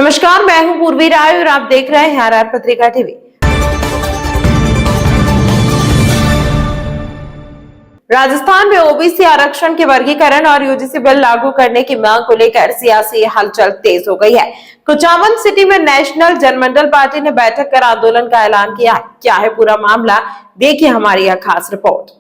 नमस्कार, मैं हूं पूर्वी राय और आप देख रहे हैं आरआर पत्रिका टीवी। राजस्थान में ओबीसी आरक्षण के वर्गीकरण और यूजीसी बिल लागू करने की मांग को लेकर सियासी हलचल तेज हो गई है। कुचामन सिटी में नेशनल जनमंडल पार्टी ने बैठक कर आंदोलन का ऐलान किया है। क्या है पूरा मामला, देखिए हमारी यह खास रिपोर्ट।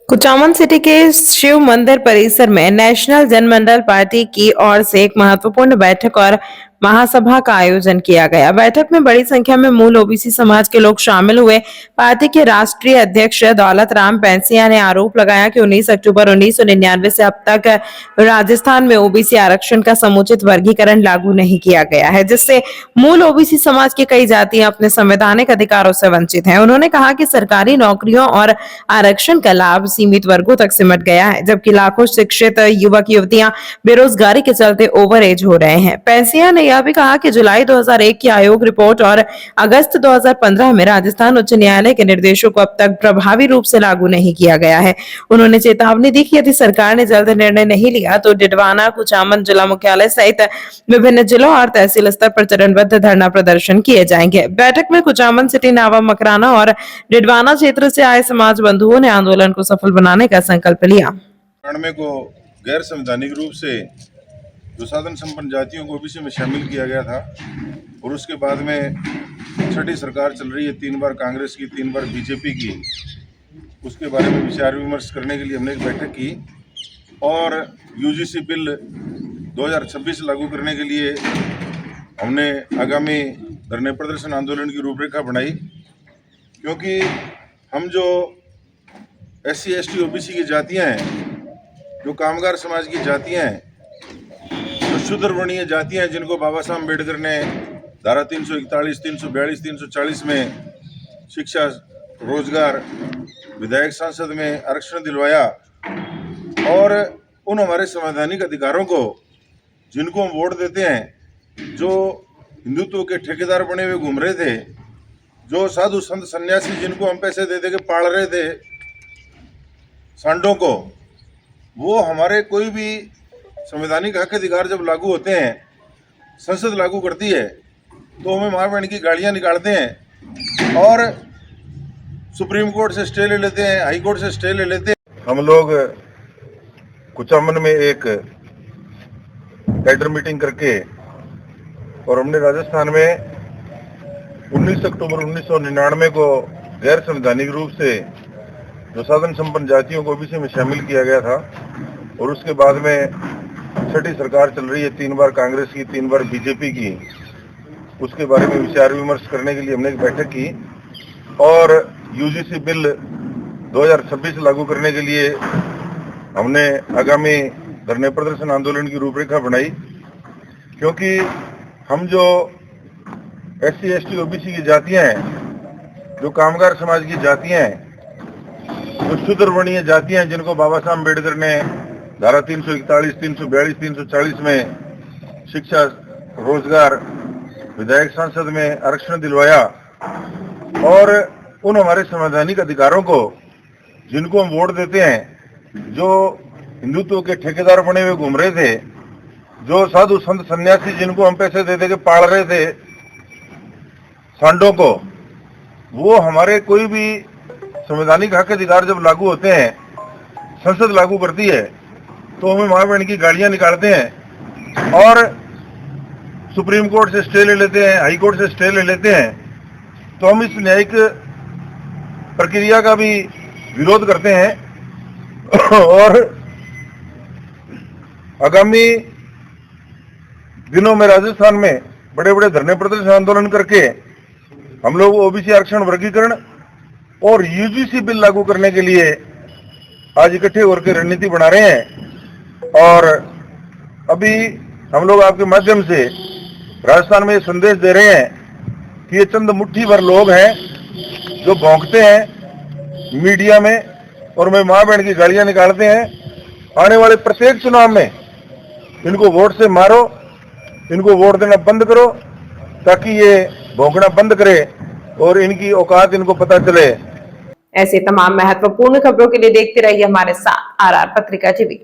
कुचामन सिटी के शिव मंदिर परिसर में नेशनल जनमंडल पार्टी की ओर से एक महत्वपूर्ण बैठक और महासभा का आयोजन किया गया। बैठक में बड़ी संख्या में मूल ओबीसी समाज के लोग शामिल हुए। पार्टी के राष्ट्रीय अध्यक्ष दौलत राम पैंसिया ने आरोप लगाया कि 19 अक्टूबर 1999 से अब तक राजस्थान में ओबीसी आरक्षण का समुचित वर्गीकरण लागू नहीं किया गया है, जिससे मूल ओबीसी समाज की कई जातियां अपने संवैधानिक अधिकारों से वंचित हैं। उन्होंने कहा कि सरकारी नौकरियों और आरक्षण का लाभ सीमित वर्गों तक सिमट गया है, जबकि लाखों शिक्षित युवक युवतियां बेरोजगारी के चलते ओवर एज हो रहे हैं। पैंसिया ने यह भी कहा कि जुलाई 2001 की आयोग रिपोर्ट और अगस्त 2015 में राजस्थान उच्च न्यायालय के निर्देशों को अब तक प्रभावी रूप से लागू नहीं किया गया है। उन्होंने चेतावनी दी कि यदि सरकार ने जल्द निर्णय नहीं लिया तो डिडवाना, कुचामन जिला मुख्यालय सहित विभिन्न जिलों और तहसील स्तर पर चरणबद्ध धरना प्रदर्शन किए जाएंगे। बैठक में कुचामन सिटी, नावा, मकराना और डिडवाना क्षेत्र से आए समाज बंधुओं ने आंदोलन को सफल बनाने का संकल्प लिया। को गैर संवैधानिक रूप से जो साधन संपन्न जातियों को ओबीसी में शामिल किया गया था और उसके बाद में छठी सरकार चल रही है, 3 बार कांग्रेस की, 3 बार बीजेपी की, उसके बारे में विचार विमर्श करने के लिए हमने एक बैठक की और यूजीसी बिल 2026 लागू करने के लिए हमने आगामी धरने प्रदर्शन आंदोलन की रूपरेखा बनाई। क्योंकि हम जो SC, ST, OBC की जातियां हैं, जो कामगार समाज की जातियां हैं, जो शूद्र वर्णीय जातियां हैं, जिनको बाबा साहब अम्बेडकर ने धारा 341, 342, 340 में शिक्षा, रोजगार, विधायक, सांसद में आरक्षण दिलवाया और उन हमारे संवैधानिक अधिकारों को, जिनको हम वोट देते हैं, जो हिंदुत्व के ठेकेदार बने हुए घूम रहे थे, जो साधु संत सन्यासी जिनको हम पैसे दे दे के पाल रहे थे सांडों को, वो हमारे कोई भी संवैधानिक हक अधिकार जब लागू होते हैं, संसद लागू करती है, तो हमें माँ बहन की गालियाँ निकालते हैं और सुप्रीम कोर्ट से स्टे ले लेते हैं, हाई कोर्ट से स्टे ले लेते हैं। हम लोग कुचामन में एक कैडर मीटिंग करके और हमने राजस्थान में 19 अक्टूबर 1999 को गैर संवैधानिक रूप से जो साधन संपन्न जातियों को ओबीसी में शामिल किया गया था और उसके बाद में छठी सरकार चल रही है, 3 बार कांग्रेस की, 3 बार बीजेपी की, उसके बारे में विचार विमर्श करने के लिए हमने एक बैठक की और यूजीसी बिल 2026 लागू करने के लिए हमने आगामी धरने प्रदर्शन आंदोलन की रूपरेखा बनाई। क्योंकि हम जो SC, ST, OBC की जातियां हैं, जो कामगार समाज की जातियां हैं, जो शूद्र वर्णीय जातियां हैं, जिनको बाबा साहब अम्बेडकर ने धारा 341, 342, 340 में शिक्षा, रोजगार, विधायक, सांसद में आरक्षण दिलवाया और उन हमारे संवैधानिक अधिकारों को, जिनको हम वोट देते हैं, जो हिंदुत्व के ठेकेदार बने हुए घूम रहे थे, जो साधु संत सन्यासी जिनको हम पैसे दे दे के पाल रहे थे सांडों को, वो हमारे कोई भी संवैधानिक हक अधिकार जब लागू होते हैं, संसद लागू करती है, तो हमें माँ बहन की गालियाँ निकालते हैं और सुप्रीम कोर्ट से स्टे ले लेते हैं, हाई कोर्ट से स्टे ले लेते हैं। तो हम इस न्यायिक प्रक्रिया का भी विरोध करते हैं और आगामी दिनों में राजस्थान में बड़े बड़े धरने प्रदर्शन आंदोलन करके हम लोग ओबीसी आरक्षण वर्गीकरण और यूजीसी बिल लागू करने के लिए आज इकट्ठे होकर रणनीति बना रहे हैं। और अभी हम लोग आपके माध्यम से राजस्थान में ये संदेश दे रहे हैं कि ये चंद मुट्ठी भर लोग हैं जो भौंकते हैं मीडिया में और मैं माँ बहन की गालियां निकालते हैं। आने वाले प्रत्येक चुनाव में इनको वोट से मारो, इनको वोट देना बंद करो, ताकि ये भौंकना बंद करे और इनकी औकात इनको पता चले। ऐसे तमाम महत्वपूर्ण खबरों के लिए देखते रहिए हमारे साथ आरआर पत्रिका टीवी।